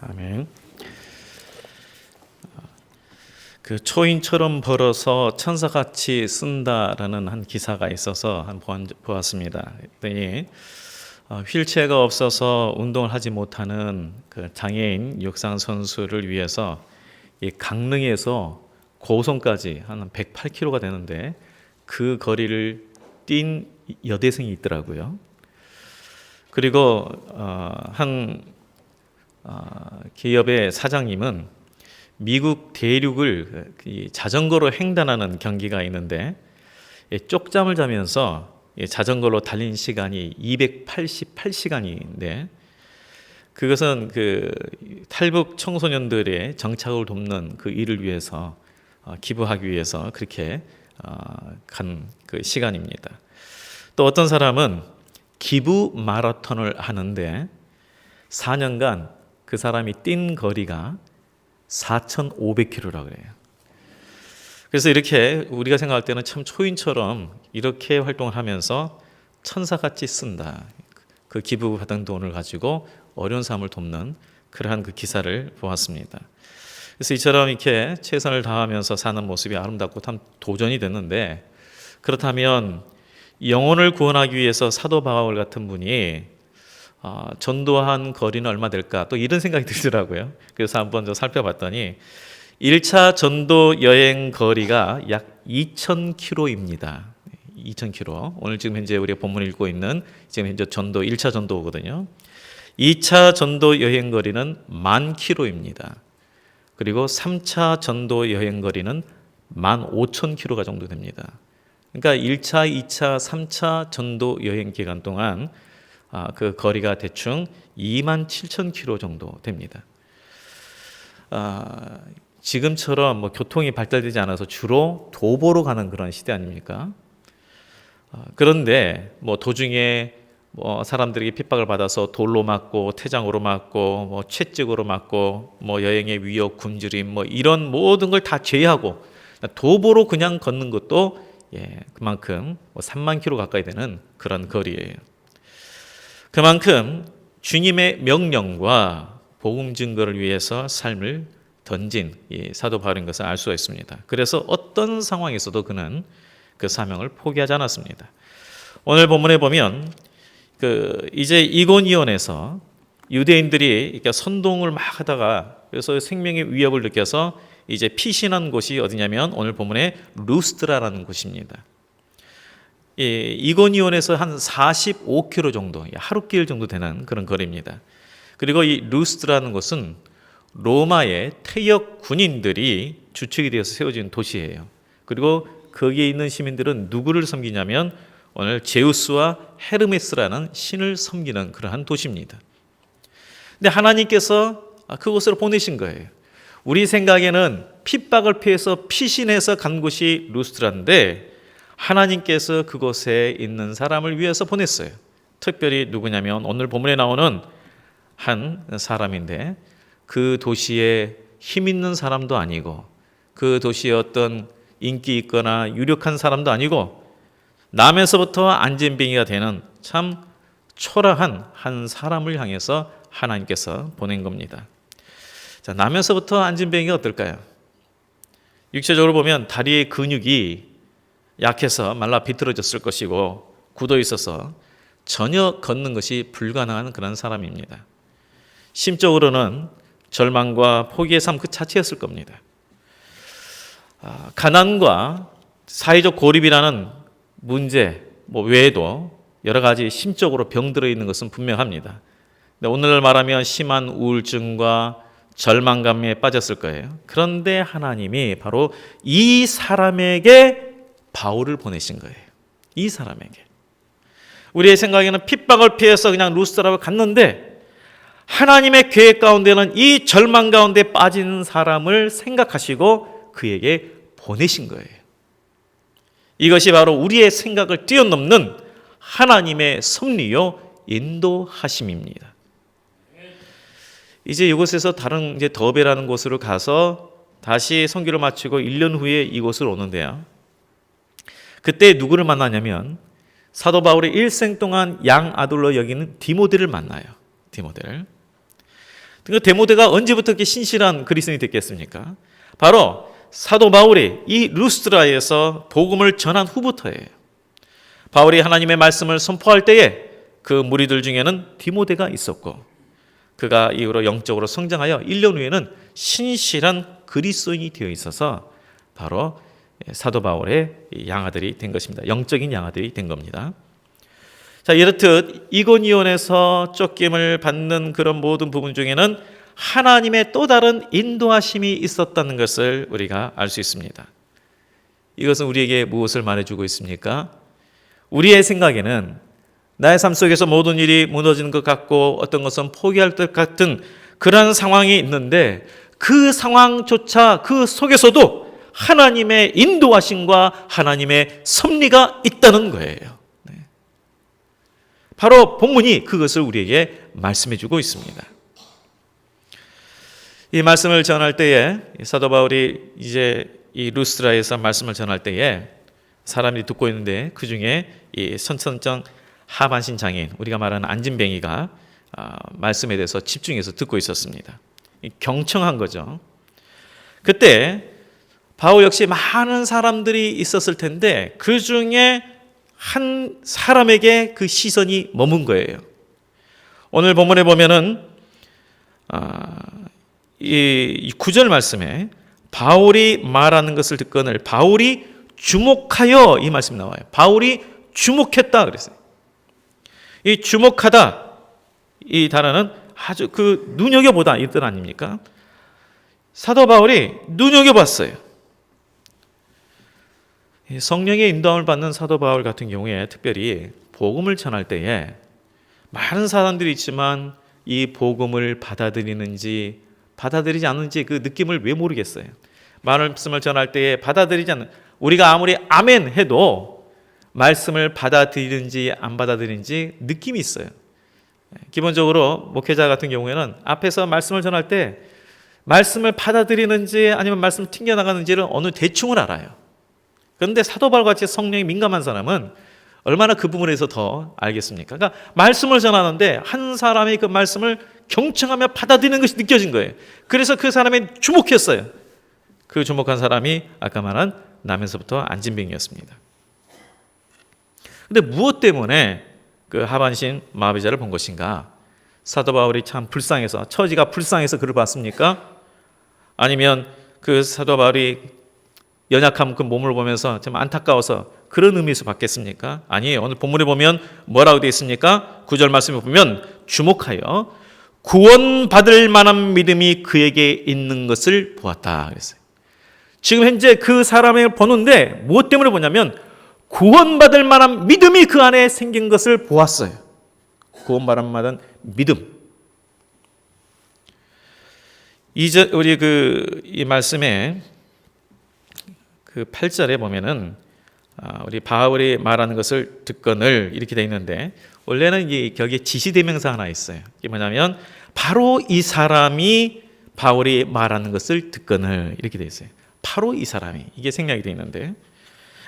아멘. 그 초인처럼 벌어서 천사같이 쓴다라는 한 기사가 있어서 한번 보았습니다. 그랬더니 휠체어가 없어서 운동을 하지 못하는 그 장애인 육상 선수를 위해서 이 강릉에서 고성까지 한 108km가 되는데 그 거리를 뛴 여대생이 있더라고요. 그리고 한 기업의 사장님은 미국 대륙을 자전거로 횡단하는 경기가 있는데 쪽잠을 자면서 자전거로 달린 시간이 288시간인데 그것은 그 탈북 청소년들의 정착을 돕는 그 일을 위해서 기부하기 위해서 그렇게 간 그 시간입니다. 또 어떤 사람은 기부 마라톤을 하는데 4년간 그 사람이 뛴 거리가 4,500km라고 그래요. 그래서 이렇게 우리가 생각할 때는 참 초인처럼 이렇게 활동을 하면서 천사같이 쓴다. 그 기부받은 돈을 가지고 어려운 사람을 돕는 그러한 그 기사를 보았습니다. 그래서 이처럼 이렇게 최선을 다하면서 사는 모습이 아름답고 참 도전이 됐는데, 그렇다면 영혼을 구원하기 위해서 사도 바울 같은 분이 전도한 거리는 얼마 될까? 또 이런 생각이 들더라고요. 그래서 한번 좀 살펴봤더니 1차 전도 여행 거리가 약 2,000km입니다. 2,000km. 오늘 지금 현재 우리가 본문을 읽고 있는 지금 현재 전도 1차 전도거든요. 2차 전도 여행 거리는 10,000km입니다. 그리고 3차 전도 여행 거리는 15,000km가 정도 됩니다. 그러니까 1차, 2차, 3차 전도 여행 기간 동안 그 거리가 대충 27,000km 정도 됩니다. 지금처럼 뭐 교통이 발달되지 않아서 주로 도보로 가는 그런 시대 아닙니까? 그런데 뭐 도중에 뭐 사람들에게 핍박을 받아서 돌로 맞고 태장으로 맞고 뭐 채찍으로 맞고 뭐 여행의 위협, 굶주림 뭐 이런 모든 걸 다 제외하고 도보로 그냥 걷는 것도 그만큼 30,000km 가까이 되는 그런 거리예요. 그만큼 주님의 명령과 복음 증거를 위해서 삶을 던진 이 사도 바울인 것을 알 수가 있습니다. 그래서 어떤 상황에서도 그는 그 사명을 포기하지 않았습니다. 오늘 본문에 보면 이제 이고니온에서 유대인들이 선동을 막 하다가 그래서 생명의 위협을 느껴서 이제 피신한 곳이 어디냐면 오늘 본문에 루스드라라는 곳입니다. 이고니온에서 한 45km 정도, 하루길 정도 되는 그런 거리입니다. 그리고 이 루스드라는 곳은 로마의 퇴역 군인들이 주축이 되어서 세워진 도시예요. 그리고 거기에 있는 시민들은 누구를 섬기냐면 오늘 제우스와 헤르메스라는 신을 섬기는 그러한 도시입니다. 근데 하나님께서 그곳으로 보내신 거예요. 우리 생각에는 핍박을 피해서 피신해서 간 곳이 루스드라인데 하나님께서 그곳에 있는 사람을 위해서 보냈어요. 특별히 누구냐면 오늘 본문에 나오는 한 사람인데 그 도시에 힘 있는 사람도 아니고 그 도시에 어떤 인기 있거나 유력한 사람도 아니고 남에서부터 안진뱅이가 되는 참 초라한 한 사람을 향해서 하나님께서 보낸 겁니다. 자, 남에서부터 안진뱅이가 어떨까요? 육체적으로 보면 다리의 근육이 약해서 말라 비틀어졌을 것이고 굳어 있어서 전혀 걷는 것이 불가능한 그런 사람입니다. 심적으로는 절망과 포기의 삶 그 자체였을 겁니다. 가난과 사회적 고립이라는 문제 외에도 여러 가지 심적으로 병들어 있는 것은 분명합니다. 오늘날 말하면 심한 우울증과 절망감에 빠졌을 거예요. 그런데 하나님이 바로 이 사람에게 바울을 보내신 거예요. 이 사람에게. 우리의 생각에는 핍박을 피해서 그냥 루스드라로 갔는데 하나님의 계획 가운데는 이 절망 가운데 빠진 사람을 생각하시고 그에게 보내신 거예요. 이것이 바로 우리의 생각을 뛰어넘는 하나님의 섭리요 인도하심입니다. 이제 이곳에서 다른 이제 더베라는 곳으로 가서 다시 선교를 마치고 1년 후에 이곳으로 오는데요. 그때 누구를 만나냐면 사도 바울의 일생 동안 양 아들로 여기는 디모데를 만나요. 디모데를. 그러니까 디모데가 언제부터 이렇게 신실한 그리스도인이 됐겠습니까? 바로 사도 바울이 이 루스드라에서 복음을 전한 후부터예요. 바울이 하나님의 말씀을 선포할 때에 그 무리들 중에는 디모데가 있었고, 그가 이후로 영적으로 성장하여 1년 후에는 신실한 그리스도인이 되어 있어서 바로 사도 바울의 양아들이 된 것입니다. 영적인 양아들이 된 겁니다. 자, 이렇듯 이고니온에서 쫓김을 받는 그런 모든 부분 중에는 하나님의 또 다른 인도하심이 있었다는 것을 우리가 알 수 있습니다. 이것은 우리에게 무엇을 말해주고 있습니까? 우리의 생각에는 나의 삶 속에서 모든 일이 무너지는 것 같고 어떤 것은 포기할 것 같은 그런 상황이 있는데, 그 상황조차 그 속에서도 하나님의 인도하심과 하나님의 섭리가 있다는 거예요. 바로 본문이 그것을 우리에게 말씀해 주고 있습니다. 이 말씀을 전할 때에 사도 바울이 이제 이 루스드라에서 말씀을 전할 때에 사람들이 듣고 있는데, 그 중에 이 선천적 하반신 장애인, 우리가 말하는 안진뱅이가 말씀에 대해서 집중해서 듣고 있었습니다. 경청한 거죠. 그때 바울 역시 많은 사람들이 있었을 텐데 그 중에 한 사람에게 그 시선이 머문 거예요. 오늘 본문에 보면은 이 9절 말씀에 바울이 말하는 것을 듣거늘 바울이 주목하여, 이 말씀 나와요. 바울이 주목했다 그랬어요. 이 주목하다, 이 단어는 아주 그 눈여겨보다 이 뜻 아닙니까? 사도 바울이 눈여겨봤어요. 성령의 인도함을 받는 사도 바울 같은 경우에 특별히 복음을 전할 때에 많은 사람들이 있지만 이 복음을 받아들이는지 받아들이지 않는지 그 느낌을 왜 모르겠어요. 말씀을 전할 때에 받아들이지 않는, 우리가 아무리 아멘 해도 말씀을 받아들이는지 안 받아들이는지 느낌이 있어요. 기본적으로 목회자 같은 경우에는 앞에서 말씀을 전할 때 말씀을 받아들이는지 아니면 말씀을 튕겨나가는지를 어느 대충을 알아요. 그런데 사도 바울같이 성령이 민감한 사람은 얼마나 그 부분에서 더 알겠습니까? 그러니까 말씀을 전하는데 한 사람이 그 말씀을 경청하며 받아들이는 것이 느껴진 거예요. 그래서 그 사람이 주목했어요. 그 주목한 사람이 아까 말한 남에서부터 안진뱅이였습니다. 근데 무엇 때문에 그 하반신 마비자를 본 것인가? 사도 바울이 참 불쌍해서, 처지가 불쌍해서 그를 봤습니까? 아니면 그 사도 바울이 연약한 그 몸을 보면서 좀 안타까워서 그런 의미에서 봤겠습니까? 아니에요. 오늘 본문에 보면 뭐라고 되어 있습니까? 9절 말씀에 보면 주목하여 구원받을 만한 믿음이 그에게 있는 것을 보았다 그랬어요. 지금 현재 그 사람을 보는데 무엇 때문에 보냐면 구원받을 만한 믿음이 그 안에 생긴 것을 보았어요. 구원받을 만한 믿음. 이제 우리 이 말씀에 그 8절에 보면은 우리 바울이 말하는 것을 듣거늘 이렇게 돼 있는데, 원래는 여기에 지시대명사 하나 있어요. 이게 뭐냐면 바로 이 사람이 바울이 말하는 것을 듣거늘 이렇게 돼 있어요. 바로 이 사람이, 이게 생략이 돼 있는데,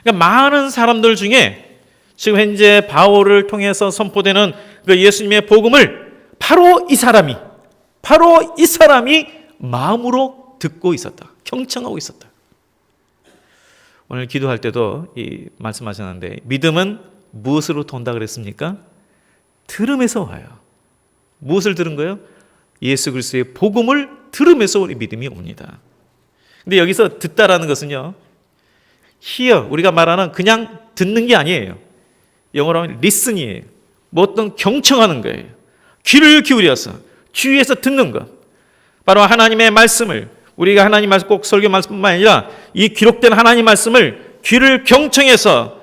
그러니까 많은 사람들 중에 지금 현재 바울을 통해서 선포되는 그 예수님의 복음을 바로 이 사람이 마음으로 듣고 있었다. 경청하고 있었다. 오늘 기도할 때도 말씀하셨는데, 믿음은 무엇으로 돈다 그랬습니까? 들음에서 와요. 무엇을 들은 거예요? 예수 그리스도의 복음을 들으면서 우리 믿음이 옵니다. 근데 여기서 듣다라는 것은요, hear, 우리가 말하는 그냥 듣는 게 아니에요. 영어로 하면 listen이에요. 뭐 어떤 경청하는 거예요. 귀를 기울여서 주위에서 듣는 것. 바로 하나님의 말씀을, 우리가 하나님 말씀, 꼭 설교 말씀뿐만 아니라 이 기록된 하나님 말씀을 귀를 경청해서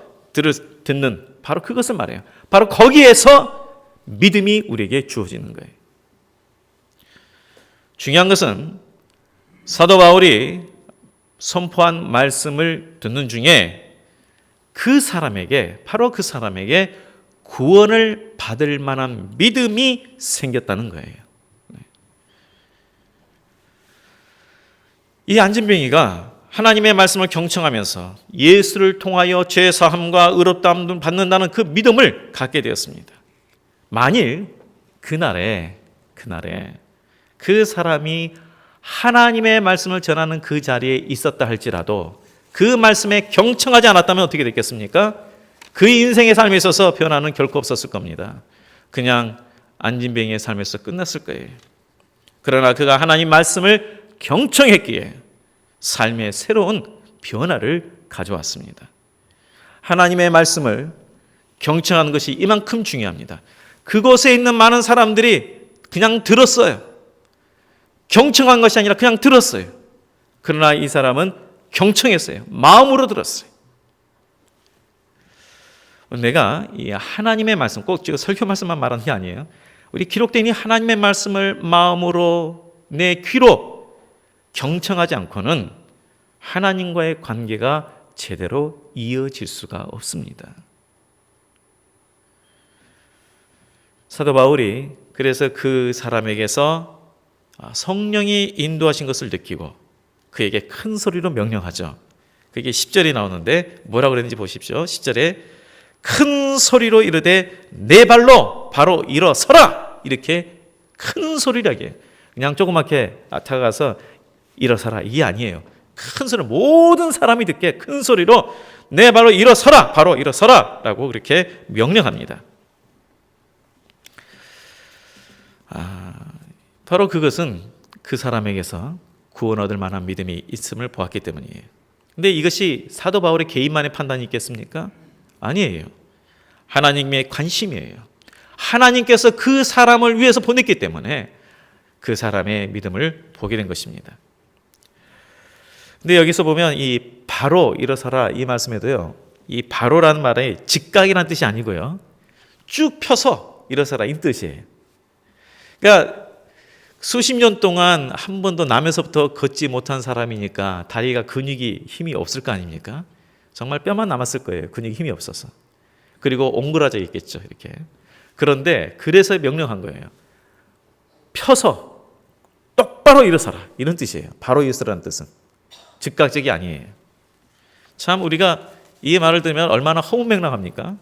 듣는, 바로 그것을 말해요. 바로 거기에서 믿음이 우리에게 주어지는 거예요. 중요한 것은 사도 바울이 선포한 말씀을 듣는 중에 바로 그 사람에게 구원을 받을 만한 믿음이 생겼다는 거예요. 이 안진뱅이가 하나님의 말씀을 경청하면서 예수를 통하여 죄 사함과 의롭다함을 받는다는 그 믿음을 갖게 되었습니다. 만일 그날에 그 사람이 하나님의 말씀을 전하는 그 자리에 있었다 할지라도 그 말씀에 경청하지 않았다면 어떻게 됐겠습니까? 그 인생의 삶에 있어서 변화는 결코 없었을 겁니다. 그냥 안진뱅이의 삶에서 끝났을 거예요. 그러나 그가 하나님 말씀을 경청했기에 삶의 새로운 변화를 가져왔습니다. 하나님의 말씀을 경청하는 것이 이만큼 중요합니다. 그곳에 있는 많은 사람들이 그냥 들었어요. 경청한 것이 아니라 그냥 들었어요. 그러나 이 사람은 경청했어요. 마음으로 들었어요. 내가 이 하나님의 말씀, 꼭 지금 설교 말씀만 말하는 게 아니에요. 우리 기록된 이 하나님의 말씀을 마음으로 내 귀로 경청하지 않고는 하나님과의 관계가 제대로 이어질 수가 없습니다. 사도 바울이 그래서 그 사람에게서 성령이 인도하신 것을 느끼고 그에게 큰 소리로 명령하죠. 그게 10절이 나오는데 뭐라고 그랬는지 보십시오. 10절에 큰 소리로 이르되 내 발로 바로 일어서라, 이렇게 큰 소리라게, 그냥 조그맣게 다가가서 일어서라 이게 아니에요. 큰 소리, 모든 사람이 듣게 큰 소리로 내 발로 일어서라, 바로 일어서라 라고 그렇게 명령합니다. 바로 그것은 그 사람에게서 구원 얻을 만한 믿음이 있음을 보았기 때문이에요. 근데 이것이 사도 바울의 개인만의 판단이 있겠습니까? 아니에요. 하나님의 관심이에요. 하나님께서 그 사람을 위해서 보냈기 때문에 그 사람의 믿음을 보게 된 것입니다. 근데 여기서 보면 이 바로 일어서라 이 말씀에도요, 이 바로라는 말에 즉각이라는 뜻이 아니고요, 쭉 펴서 일어서라 이 뜻이에요. 그러니까 수십 년 동안 한 번도 남에서부터 걷지 못한 사람이니까 다리가 근육이 힘이 없을 거 아닙니까? 정말 뼈만 남았을 거예요. 근육이 힘이 없어서. 그리고 옹그라져 있겠죠, 이렇게. 그런데 그래서 명령한 거예요. 펴서 똑바로 일어서라 이런 뜻이에요. 바로 일어서라는 뜻은 즉각적이 아니에요. 참 우리가 이 말을 들으면 얼마나 허무맹랑합니까?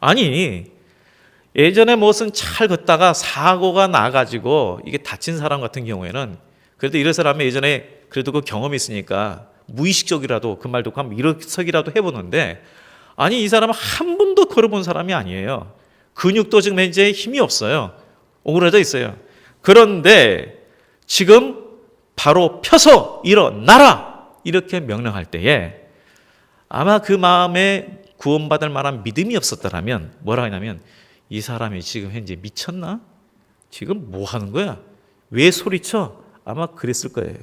아니, 예전에 무슨 잘 걷다가 사고가 나가지고 이게 다친 사람 같은 경우에는 그래도 일어서라면 예전에 그래도 그 경험이 있으니까 무의식적이라도 그 말 듣고 한번 일어서기라도 해보는데, 아니 이 사람은 한 번도 걸어본 사람이 아니에요. 근육도 지금 이제 힘이 없어요. 오그라져 있어요. 그런데 지금 바로 펴서 일어나라 이렇게 명령할 때에 아마 그 마음에 구원받을 만한 믿음이 없었더라면 뭐라 하냐면, 이 사람이 지금 현재 미쳤나? 지금 뭐 하는 거야? 왜 소리쳐? 아마 그랬을 거예요.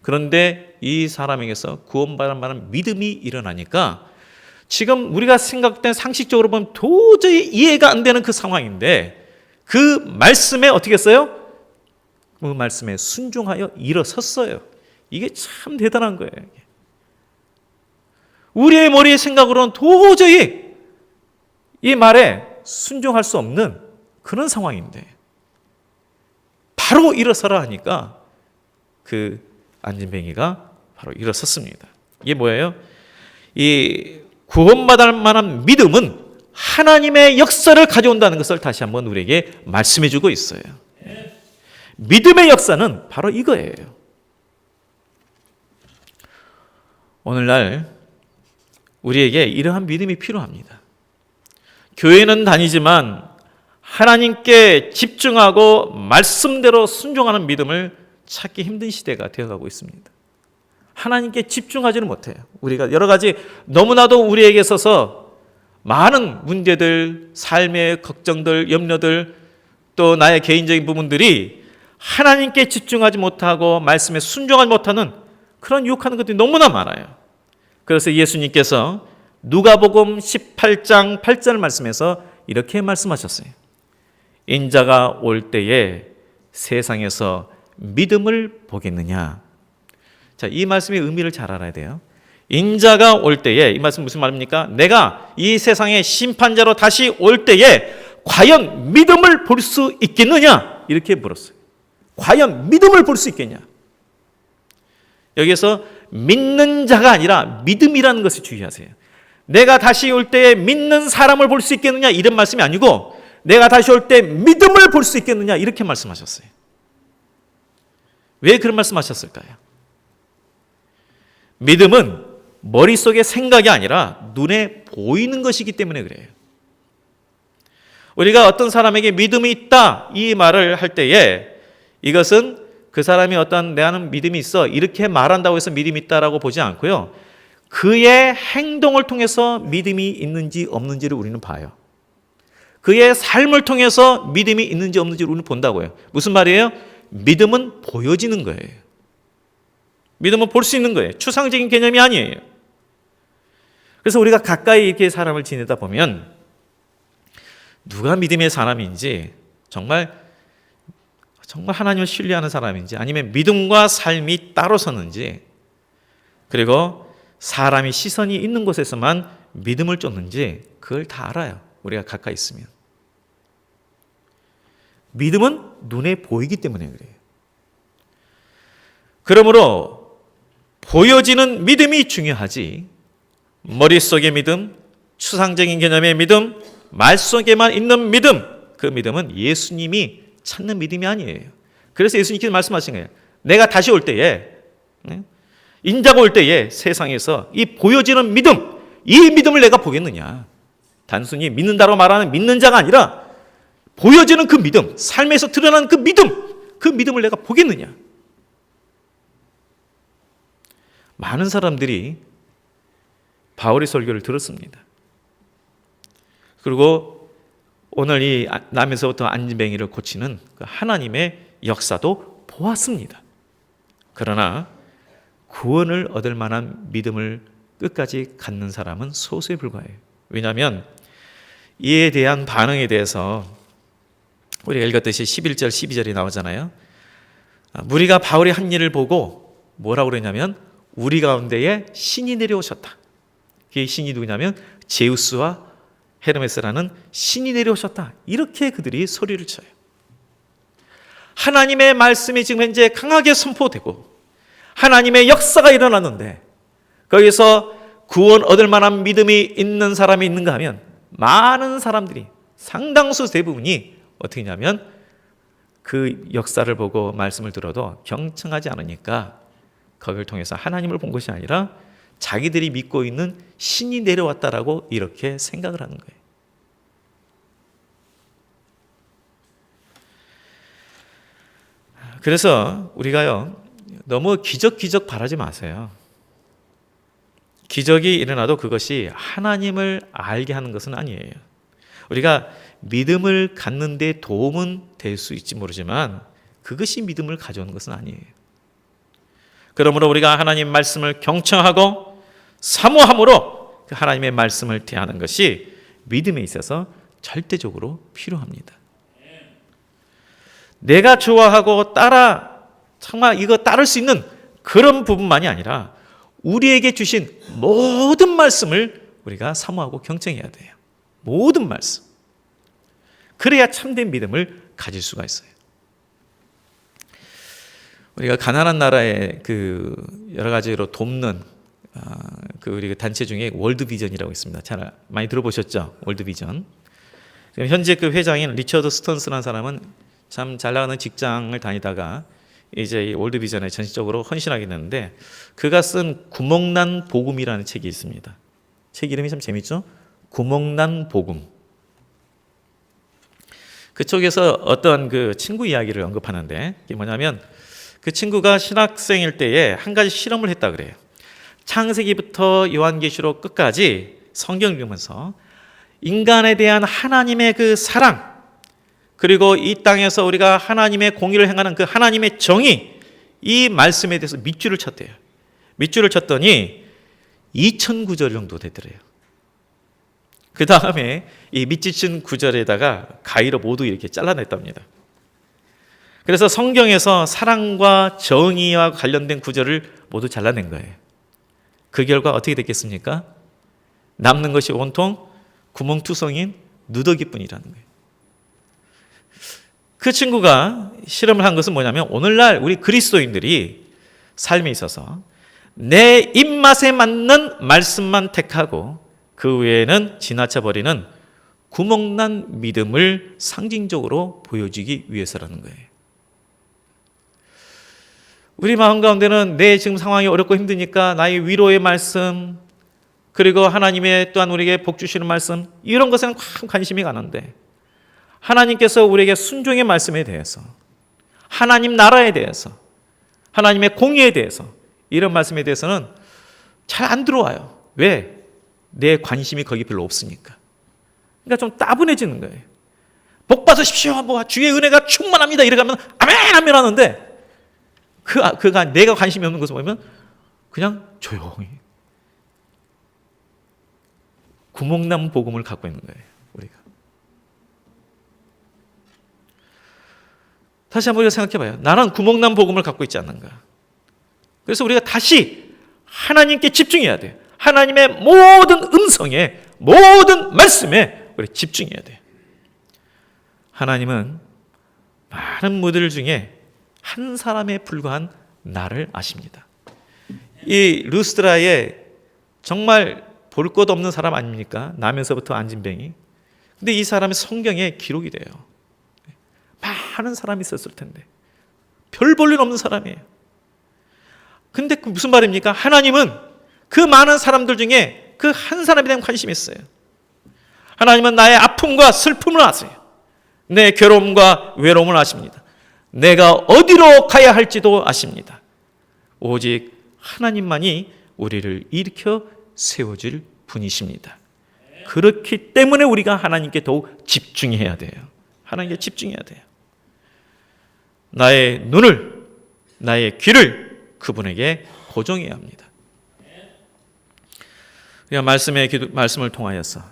그런데 이 사람에게서 구원받을 만한 믿음이 일어나니까 지금 우리가 생각된 상식적으로 보면 도저히 이해가 안 되는 그 상황인데 그 말씀에 어떻게 했어요? 그 말씀에 순종하여 일어섰어요. 이게 참 대단한 거예요. 우리의 머리의 생각으로는 도저히 이 말에 순종할 수 없는 그런 상황인데 바로 일어서라 하니까 그 안진뱅이가 바로 일어섰습니다. 이게 뭐예요? 이 구원받을 만한 믿음은 하나님의 역사를 가져온다는 것을 다시 한번 우리에게 말씀해 주고 있어요. 믿음의 역사는 바로 이거예요. 오늘날 우리에게 이러한 믿음이 필요합니다. 교회는 다니지만 하나님께 집중하고 말씀대로 순종하는 믿음을 찾기 힘든 시대가 되어가고 있습니다. 하나님께 집중하지는 못해요. 우리가 여러 가지 너무나도 우리에게 있어서 많은 문제들, 삶의 걱정들, 염려들, 또 나의 개인적인 부분들이 하나님께 집중하지 못하고 말씀에 순종하지 못하는 그런 유혹하는 것들이 너무나 많아요. 그래서 예수님께서 누가복음 18장 8절 말씀에서 이렇게 말씀하셨어요. 인자가 올 때에 세상에서 믿음을 보겠느냐. 자, 이 말씀의 의미를 잘 알아야 돼요. 인자가 올 때에, 이 말씀 무슨 말입니까? 내가 이 세상의 심판자로 다시 올 때에 과연 믿음을 볼 수 있겠느냐? 이렇게 물었어요. 과연 믿음을 볼 수 있겠냐? 여기서 믿는 자가 아니라 믿음이라는 것을 주의하세요. 내가 다시 올 때에 믿는 사람을 볼 수 있겠느냐 이런 말씀이 아니고 내가 다시 올 때 믿음을 볼 수 있겠느냐 이렇게 말씀하셨어요. 왜 그런 말씀하셨을까요? 믿음은 머릿속의 생각이 아니라 눈에 보이는 것이기 때문에 그래요. 우리가 어떤 사람에게 믿음이 있다 이 말을 할 때에 이것은 그 사람이 어떤 나는 믿음이 있어 이렇게 말한다고 해서 믿음이 있다라고 보지 않고요. 그의 행동을 통해서 믿음이 있는지 없는지를 우리는 봐요. 그의 삶을 통해서 믿음이 있는지 없는지를 우리는 본다고요. 무슨 말이에요? 믿음은 보여지는 거예요. 믿음은 볼 수 있는 거예요. 추상적인 개념이 아니에요. 그래서 우리가 가까이 이렇게 사람을 지내다 보면 누가 믿음의 사람인지 정말 하나님을 신뢰하는 사람인지 아니면 믿음과 삶이 따로 서는지 그리고 사람이 시선이 있는 곳에서만 믿음을 쫓는지 그걸 다 알아요. 우리가 가까이 있으면. 믿음은 눈에 보이기 때문에 그래요. 그러므로 보여지는 믿음이 중요하지 머릿속의 믿음, 추상적인 개념의 믿음, 말 속에만 있는 믿음 그 믿음은 예수님이 찾는 믿음이 아니에요. 그래서 예수님께서 말씀하신 거예요. 내가 다시 올 때에 인자가 올 때에 세상에서 이 보여지는 믿음 이 믿음을 내가 보겠느냐. 단순히 믿는다고 말하는 믿는 자가 아니라 보여지는 그 믿음 삶에서 드러나는 그 믿음을 내가 보겠느냐. 많은 사람들이 바울의 설교를 들었습니다. 그리고 오늘 이 남에서부터 안진뱅이를 고치는 그 하나님의 역사도 보았습니다. 그러나 구원을 얻을 만한 믿음을 끝까지 갖는 사람은 소수에 불과해요. 왜냐하면 이에 대한 반응에 대해서 우리가 읽었듯이 11절 12절이 나오잖아요. 무리가 바울이 한 일을 보고 뭐라고 그러냐면 우리 가운데에 신이 내려오셨다. 그 신이 누구냐면 제우스와 헤르메스라는 신이 내려오셨다. 이렇게 그들이 소리를 쳐요. 하나님의 말씀이 지금 현재 강하게 선포되고 하나님의 역사가 일어났는데 거기서 구원 얻을 만한 믿음이 있는 사람이 있는가 하면 많은 사람들이 상당수 대부분이 어떻게 하냐면 그 역사를 보고 말씀을 들어도 경청하지 않으니까 거기를 통해서 하나님을 본 것이 아니라 자기들이 믿고 있는 신이 내려왔다라고 이렇게 생각을 하는 거예요. 그래서 우리가요 너무 기적 바라지 마세요. 기적이 일어나도 그것이 하나님을 알게 하는 것은 아니에요. 우리가 믿음을 갖는 데 도움은 될 수 있지 모르지만 그것이 믿음을 가져오는 것은 아니에요. 그러므로 우리가 하나님 말씀을 경청하고 사모함으로 그 하나님의 말씀을 대하는 것이 믿음에 있어서 절대적으로 필요합니다. 내가 좋아하고 정말 이거 따를 수 있는 그런 부분만이 아니라 우리에게 주신 모든 말씀을 우리가 사모하고 경청해야 돼요. 모든 말씀. 그래야 참된 믿음을 가질 수가 있어요. 우리가 가난한 나라에 그 여러 가지로 돕는 그 우리 단체 중에 월드비전이라고 있습니다. 잘 많이 들어보셨죠? 월드비전. 현재 그 회장인 리처드 스턴스라는 사람은 참 잘 나가는 직장을 다니다가 이제 이 월드비전에 전시적으로 헌신하게 됐는데 그가 쓴 구멍난 복음이라는 책이 있습니다. 책 이름이 참 재밌죠? 구멍난 복음. 그쪽에서 어떤 그 친구 이야기를 언급하는데 이게 뭐냐면 그 친구가 신학생일 때에 한 가지 실험을 했다 그래요. 창세기부터 요한계시록 끝까지 성경을 읽으면서 인간에 대한 하나님의 그 사랑 그리고 이 땅에서 우리가 하나님의 공의를 행하는 그 하나님의 정의 이 말씀에 대해서 밑줄을 쳤대요. 밑줄을 쳤더니 2000구절 정도 되더래요. 그 다음에 이 밑줄 구절에다가 가위로 모두 이렇게 잘라냈답니다. 그래서 성경에서 사랑과 정의와 관련된 구절을 모두 잘라낸 거예요. 그 결과 어떻게 됐겠습니까? 남는 것이 온통 구멍투성인 누더기뿐이라는 거예요. 그 친구가 실험을 한 것은 뭐냐면 오늘날 우리 그리스도인들이 삶에 있어서 내 입맛에 맞는 말씀만 택하고 그 외에는 지나쳐버리는 구멍난 믿음을 상징적으로 보여주기 위해서라는 거예요. 우리 마음 가운데는 내 지금 상황이 어렵고 힘드니까 나의 위로의 말씀, 그리고 하나님의 또한 우리에게 복 주시는 말씀, 이런 것에는 참 관심이 가는데 하나님께서 우리에게 순종의 말씀에 대해서, 하나님 나라에 대해서, 하나님의 공의에 대해서, 이런 말씀에 대해서는 잘 안 들어와요. 왜? 내 관심이 거기 별로 없으니까. 그러니까 좀 따분해지는 거예요. 복 받으십시오. 뭐 주의 은혜가 충만합니다. 이렇게 하면 아멘 아멘 하는데 그가 내가 관심이 없는 것을 보면 그냥 조용히 구멍난 복음을 갖고 있는 거예요. 우리가 다시 한번 우리가 생각해 봐요. 나는 구멍난 복음을 갖고 있지 않는가. 그래서 우리가 다시 하나님께 집중해야 돼요. 하나님의 모든 음성에, 모든 말씀에 우리 집중해야 돼요. 하나님은 많은 무들 중에 한 사람에 불과한 나를 아십니다. 이 루스드라의 정말 볼 것 없는 사람 아닙니까? 나면서부터 안진뱅이. 근데 이 사람이 성경에 기록이 돼요. 많은 사람이 있었을 텐데 별 볼 일 없는 사람이에요. 근데 그 무슨 말입니까? 하나님은 그 많은 사람들 중에 그 한 사람에 대한 관심이 있어요. 하나님은 나의 아픔과 슬픔을 아세요. 내 괴로움과 외로움을 아십니다. 내가 어디로 가야 할지도 아십니다. 오직 하나님만이 우리를 일으켜 세워줄 분이십니다. 그렇기 때문에 우리가 하나님께 더욱 집중해야 돼요. 하나님께 집중해야 돼요. 나의 눈을, 나의 귀를 그분에게 고정해야 합니다. 우리가 말씀을 통하여서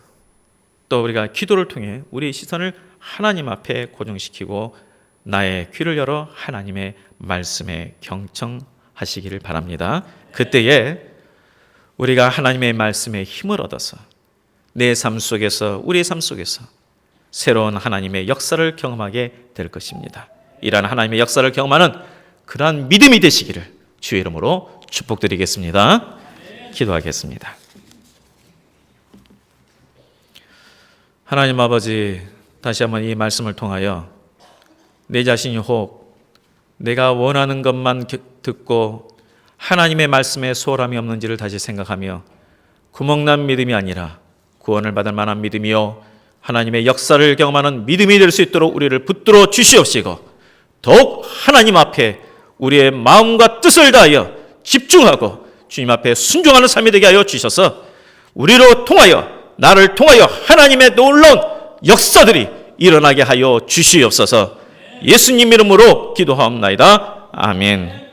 또 우리가 기도를 통해 우리의 시선을 하나님 앞에 고정시키고 나의 귀를 열어 하나님의 말씀에 경청하시기를 바랍니다. 그때에 우리가 하나님의 말씀에 힘을 얻어서 내 삶 속에서, 우리의 삶 속에서 새로운 하나님의 역사를 경험하게 될 것입니다. 이러한 하나님의 역사를 경험하는 그러한 믿음이 되시기를 주의 이름으로 축복드리겠습니다. 기도하겠습니다. 하나님 아버지, 다시 한번 이 말씀을 통하여 내 자신이 혹 내가 원하는 것만 듣고 하나님의 말씀에 소홀함이 없는지를 다시 생각하며 구멍난 믿음이 아니라 구원을 받을 만한 믿음이요 하나님의 역사를 경험하는 믿음이 될 수 있도록 우리를 붙들어 주시옵시고 더욱 하나님 앞에 우리의 마음과 뜻을 다하여 집중하고 주님 앞에 순종하는 삶이 되게 하여 주셔서 우리로 통하여, 나를 통하여 하나님의 놀라운 역사들이 일어나게 하여 주시옵소서. 예수님 이름으로 기도하옵나이다. 아멘.